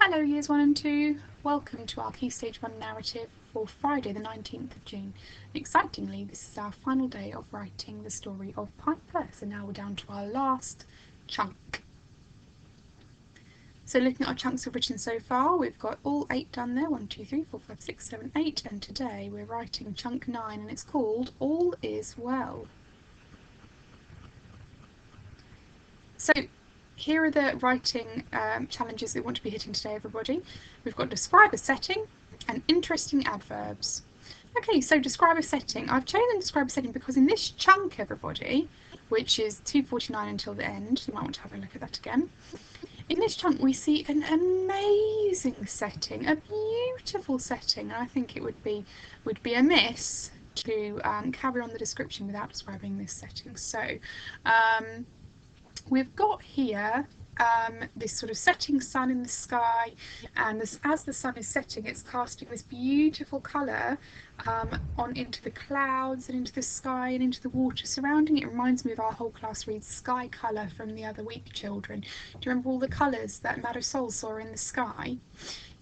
Hello Years 1 and 2, welcome to our Key Stage 1 narrative for Friday the 19th of June. Excitingly, this is our final day of writing the story of Piper, so now we're down to our last chunk. So looking at our chunks we've written so far, we've got all 8 done there, 1, 2, 3, 4, 5, 6, 7, 8, and today we're writing chunk 9 and it's called All Is Well. So here are the writing challenges we want to be hitting today, everybody. We've got describe a setting and interesting adverbs. Okay, so describe a setting. I've chosen describe a setting because in this chunk, everybody, which is 2:49 until the end, you might want to have a look at that again. In this chunk, we see an amazing setting, a beautiful setting, and I think it would be amiss to carry on the description without describing this setting. So we've got here this sort of setting sun in the sky, and as the sun is setting, it's casting this beautiful colour on into the clouds and into the sky and into the water surrounding it. It reminds me of our whole class reads Sky Colour from the other week, children. Do you remember all the colours that Marisol saw in the sky?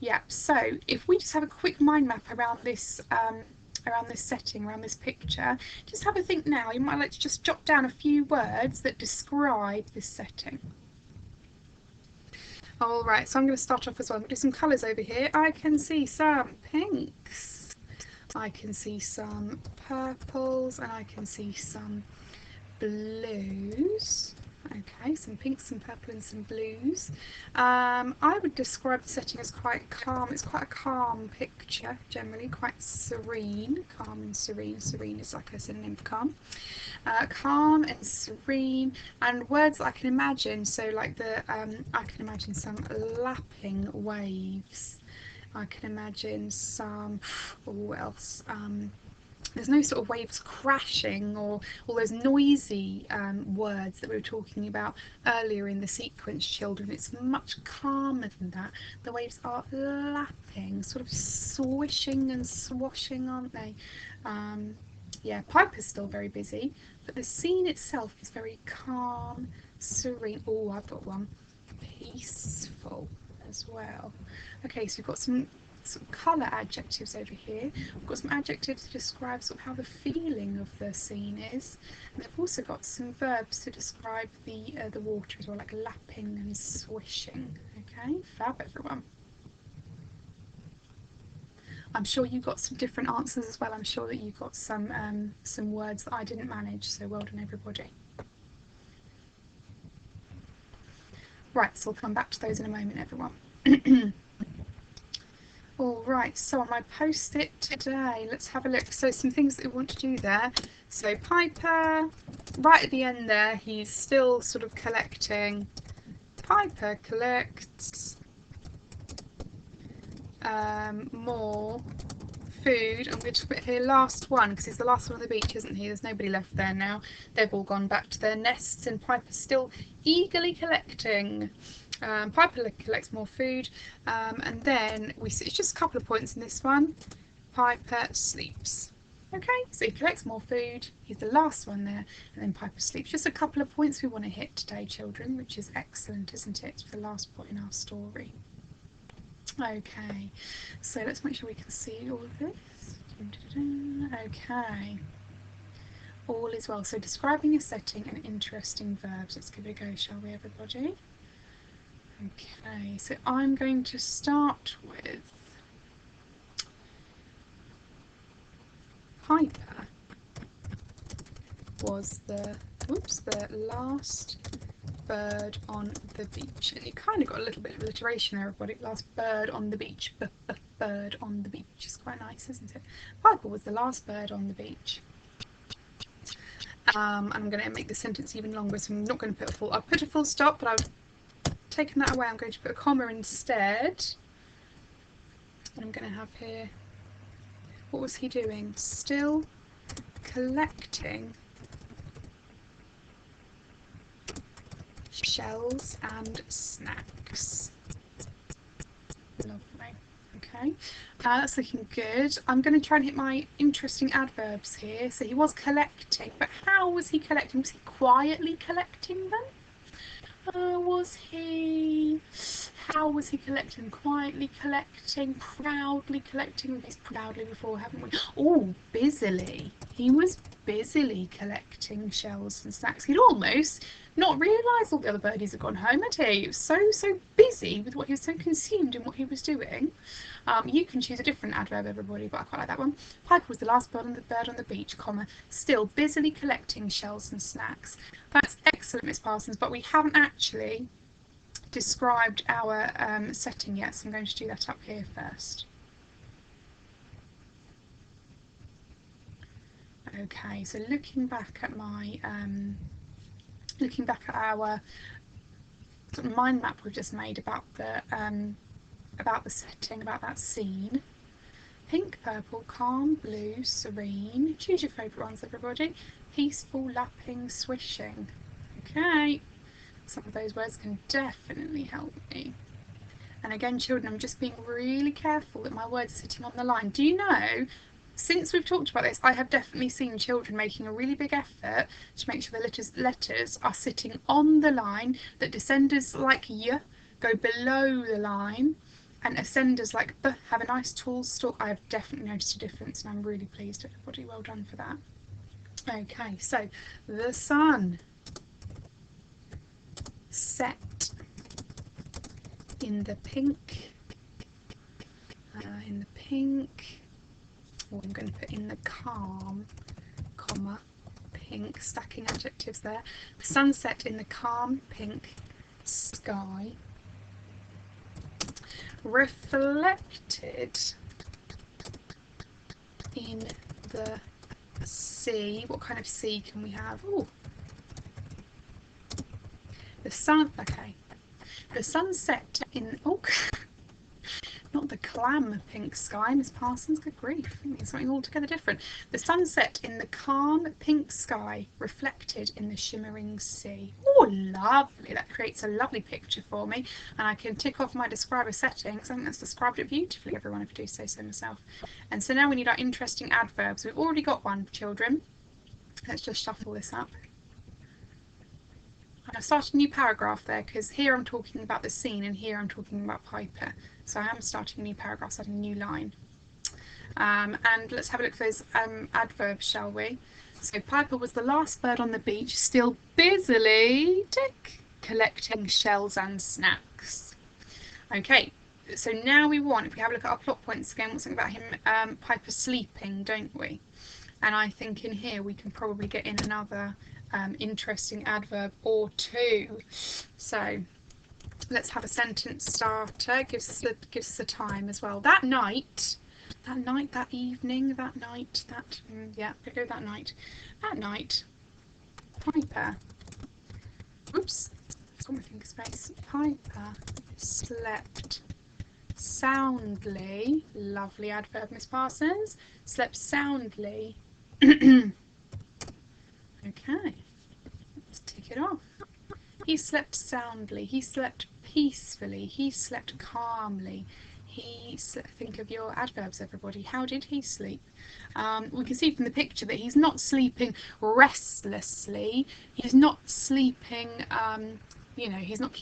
Yeah, so if we just have a quick mind map around this setting, around this picture, just have a think now. You might like to just jot down a few words that describe this setting. Alright, so I'm going to start off as well. I'm going to do some colours over here. I can see some pinks, I can see some purples, and I can see some blues. Okay, some pinks, some purple and some blues. I would describe the setting as quite calm. It's quite a calm picture, generally, quite serene. Calm and serene. Serene is like a synonym for calm. Calm and serene, and words that I can imagine, so like I can imagine some lapping waves. I can imagine some, what else? There's no sort of waves crashing or all those noisy words that we were talking about earlier in the sequence, children. It's much calmer than that. The waves are lapping, sort of swishing and swashing, aren't they? Yeah, Piper's still very busy, but the scene itself is very calm, serene. Oh, I've got one. Peaceful as well. Okay, so we've got some colour adjectives over here. We've got some adjectives to describe sort of how the feeling of the scene is, and they've also got some verbs to describe the water as well, like lapping and swishing. Okay, fab, everyone. I'm sure you got some different answers as well. I'm sure that you got some words that I didn't manage, so well done, everybody. Right, so we'll come back to those in a moment, everyone. Alright, so on my post-it today, let's have a look. So some things that we want to do there. So Piper, right at the end there, he's still sort of collecting. Piper collects more food. I'm going to put here last one because he's the last one on the beach, isn't he? There's nobody left there now. They've all gone back to their nests, and Piper's still eagerly collecting. Piper collects more food, and then we see it's just a couple of points in this one. Piper sleeps. Okay, so he collects more food, he's the last one there, and then Piper sleeps. Just a couple of points we want to hit today, children, which is excellent, isn't it? It's the last point in our story. Okay, so let's make sure we can see all of this. Okay, all is well. So describing a setting and interesting verbs. Let's give it a go, shall we, everybody? Okay, so I'm going to start with Piper was the last bird on the beach. And you kind of got a little bit of alliteration there, everybody. Last bird on the beach. Bird on the beach. It's quite nice, isn't it? Piper was the last bird on the beach. And I'm going to make the sentence even longer, so I'm not going to put a full... I'll put a full stop, but I've taken that away. I'm going to put a comma instead. And I'm going to have here... What was he doing? Still collecting shells and snacks. Lovely. Okay, that's looking good. I'm going to try and hit my interesting adverbs here. So he was collecting, but how was he collecting? Was he quietly collecting them? Was he How was he collecting? Quietly collecting, proudly collecting. We've used proudly before, haven't we? Oh, busily. He was busily collecting shells and snacks. He'd almost not realised all the other birdies had gone home, had he? He was so busy with what he was, so consumed in what he was doing. You can choose a different adverb, everybody, but I quite like that one. Piper was the last bird on the beach, comma, still busily collecting shells and snacks. That's excellent, Miss Parsons, but we haven't actually described our setting yet, so I'm going to do that up here first. Okay, so looking back at our sort of mind map we've just made about the setting, about that scene. Pink, purple, calm, blue, serene. Choose your favourite ones, everybody. Peaceful, lapping, swishing. Okay, some of those words can definitely help me. And again, children, I'm just being really careful that my words are sitting on the line. Do you know, since we've talked about this, I have definitely seen children making a really big effort to make sure the letters are sitting on the line, that descenders like y go below the line, and ascenders like b have a nice tall stalk. I have definitely noticed a difference, and I'm really pleased, everybody. Well done for that. Okay, so the sun set in the pink, or I'm going to put in the calm, comma, pink, stacking adjectives there. The sunset in the calm pink sky, reflected in the sea. What kind of sea can we have? Oh, the sun. Okay, the sunset in. Oh, not the clam pink sky, Miss Parsons. Good grief, it means something altogether different. The sunset in the calm pink sky, reflected in the shimmering sea. Oh, lovely. That creates a lovely picture for me, and I can tick off my describer settings. I think that's described it beautifully, everyone, if I do say so myself. And so now we need our interesting adverbs. We've already got one, children. Let's just shuffle this up. I started a new paragraph there because here I'm talking about the scene and here I'm talking about Piper. So I am starting a new paragraph, starting a new line. And let's have a look at those adverbs, shall we? So Piper was the last bird on the beach, still busily collecting shells and snacks. Okay, so now we want, if we have a look at our plot points again, what's something about him, Piper sleeping, don't we? And I think in here we can probably get in another interesting adverb or two. So let's have a sentence starter. Gives us a time as well. That night, that evening, that night, go that night. That night, Piper. Oops, it's got my finger space. Piper slept soundly. Lovely adverb, Miss Parsons. Slept soundly. Okay, let's tick it off. He slept soundly, he slept peacefully, he slept calmly. Think of your adverbs, everybody. How did he sleep? We can see from the picture that he's not sleeping restlessly. He's not sleeping, he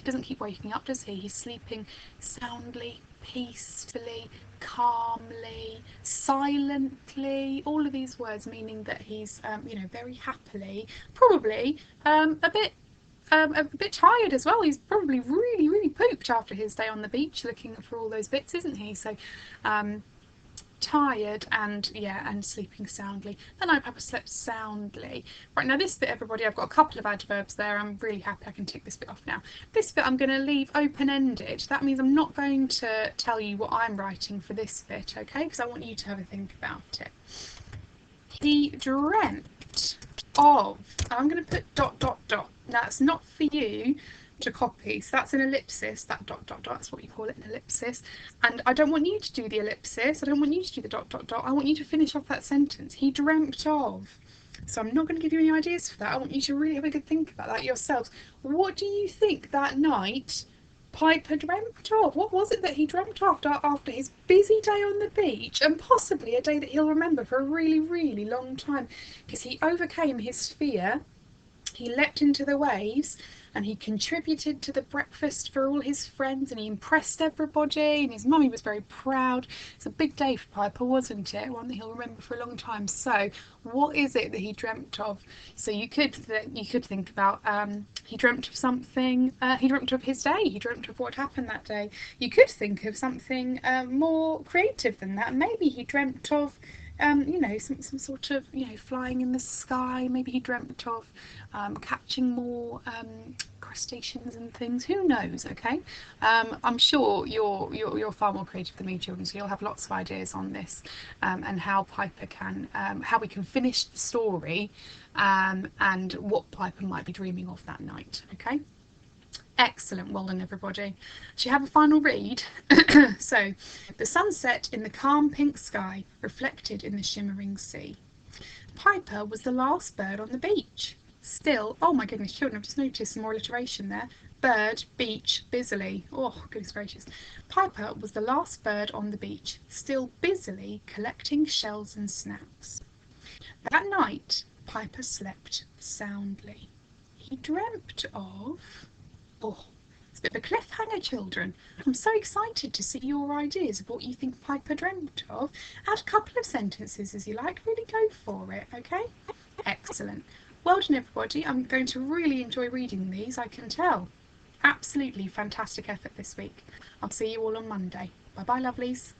doesn't keep waking up, does he? He's sleeping soundly, peacefully, calmly, silently, all of these words meaning that he's very happily, probably a bit tired as well. He's probably really pooped after his day on the beach looking for all those bits, isn't he? So tired and sleeping soundly. The night Papa slept soundly. Right, now this bit, everybody, I've got a couple of adverbs there. I'm really happy I can tick this bit off now. This bit I'm going to leave open-ended. That means I'm not going to tell you what I'm writing for this bit, okay? Because I want you to have a think about it. He dreamt of, I'm going to put ... Now that's not for you to copy, so that's an ellipsis, that ... that's what you call it, an ellipsis, and I don't want you to do the ellipsis, I don't want you to do the ... I want you to finish off that sentence. He dreamt of. So I'm not going to give you any ideas for that. I want you to really have a good think about that yourselves. What do you think that night Piper dreamt of? What was it that he dreamt of after his busy day on the beach, and possibly a day that he'll remember for a really long time, because he overcame his fear, he leapt into the waves, and he contributed to the breakfast for all his friends, and he impressed everybody, and his mummy was very proud. It's a big day for Piper, wasn't it? One that he'll remember for a long time. So what is it that he dreamt of? So you could think about he dreamt of something. He dreamt of his day. He dreamt of what happened that day. You could think of something more creative than that. Maybe he dreamt of some sort of, flying in the sky. Maybe he dreamt of catching more crustaceans and things. Who knows? Okay, I'm sure you're far more creative than me, children. So you'll have lots of ideas on this, and how Piper can, how we can finish the story, and what Piper might be dreaming of that night. Okay. Excellent, well done everybody. Do you have a final read? So, the sunset in the calm pink sky reflected in the shimmering sea. Piper was the last bird on the beach. Still, oh my goodness, children, I've just noticed some more alliteration there. Bird, beach, busily. Oh, goodness gracious. Piper was the last bird on the beach, still busily collecting shells and snacks. That night, Piper slept soundly. He dreamt of... Oh, it's a bit of a cliffhanger, children. I'm so excited to see your ideas of what you think Piper dreamt of. Add a couple of sentences as you like. Really go for it, okay? Excellent. Well done, everybody. I'm going to really enjoy reading these, I can tell. Absolutely fantastic effort this week. I'll see you all on Monday. Bye-bye, lovelies.